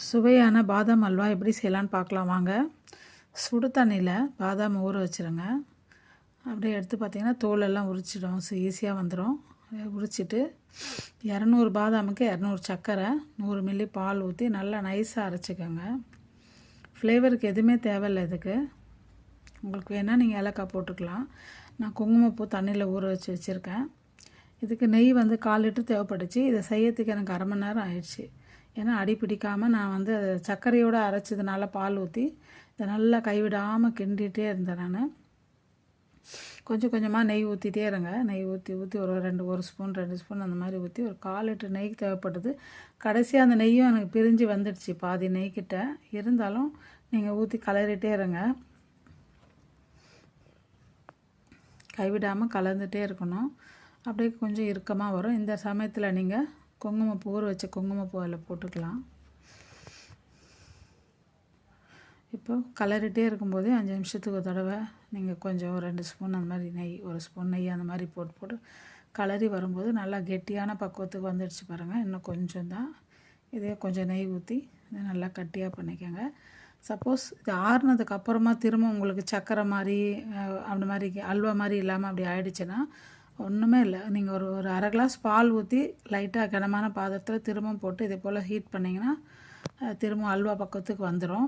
சுவையான பாதாம் அல்வா எப்படி செய்யலான்னு பார்க்கலாம் வாங்க. சுடு தண்ணியில் பாதாம் ஊற வச்சுருங்க. அப்படியே எடுத்து பார்த்திங்கன்னா தோலெல்லாம் உரிச்சிடும், ஈஸியாக வந்துடும். உரிச்சிட்டு 200 பாதாமுக்கு 200 சர்க்கரை, 100 மில்லி பால் ஊற்றி நல்லா நைஸாக அரைச்சிக்கோங்க. ஃப்ளேவருக்கு எதுவுமே தேவையில்லை இதுக்கு. உங்களுக்கு வேணால் நீங்கள் ஏலக்காய் போட்டுக்கலாம். நான் குங்குமப்பூ தண்ணியில் ஊற வச்சுருக்கேன். இதுக்கு நெய் 1/4 லிட்டர் தேவைப்பட்டுச்சு. இதை செய்யறதுக்கு எனக்கு அரை மணி நேரம் ஆயிடுச்சு. ஏன்னா அடி பிடிக்காமல் நான் சர்க்கரையோடு அரைச்சதுனால பால் ஊற்றி இதை நல்லா கைவிடாமல் கிண்டிகிட்டே இருந்தேன். நான் கொஞ்சம் கொஞ்சமாக நெய் ஊற்றிட்டே இருங்க. நெய் ஊற்றி ஒரு 1 ஸ்பூன் 2 ஸ்பூன் அந்த மாதிரி ஊற்றி ஒரு 1/4 லிட்டர் நெய் தேவைப்படுது. கடைசியாக அந்த நெய்யும் எனக்கு பிரிஞ்சு வந்துடுச்சு பாதி நெய்க்கிட்ட. இருந்தாலும் நீங்கள் ஊற்றி கலரிட்டே இருங்க. கைவிடாமல் கலந்துகிட்டே இருக்கணும். அப்படியே கொஞ்சம் இறுக்கமாக வரும். இந்த சமயத்தில் நீங்கள் குங்குமப்பூ ஊற வச்ச குங்குமப்பூ அதில் போட்டுக்கலாம். இப்போ கலரிட்டே இருக்கும்போதே 5 நிமிஷத்துக்கு ஒரு தடவை நீங்கள் கொஞ்சம் 2 ஸ்பூன் அந்த மாதிரி நெய், 1 ஸ்பூன் நெய் அந்த மாதிரி போட்டு கலரி வரும்போது நல்லா கெட்டியான பக்குவத்துக்கு வந்துடுச்சு பாருங்கள். இன்னும் கொஞ்சம் தான். இதே கொஞ்சம் நெய் ஊற்றி இதை நல்லா கட்டியாக பண்ணிக்கோங்க. சப்போஸ் இது ஆறுனதுக்கப்புறமா திரும்ப உங்களுக்கு சக்கரை மாதிரி அந்த மாதிரி அல்வா மாதிரி இல்லாமல் அப்படி ஆயிடுச்சுன்னா ஒன்றுமே இல்லை. நீங்கள் ஒரு அரை கிளாஸ் பால் ஊற்றி லைட்டாக கனமான பாத்திரத்தில் திரும்ப போட்டு இதே போல் ஹீட் பண்ணிங்கன்னா திரும்ப அல்வா பக்கத்துக்கு வந்துடும்.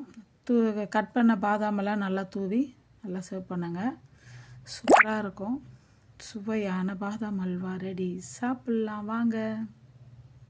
கட் பண்ண பாதாமெல்லாம் நல்லா தூவி நல்லா சர்வ் பண்ணுங்க. சூப்பராக இருக்கும். சுவையான பாதாம் அல்வா ரெடி. சாப்பிட்லாம் வாங்க.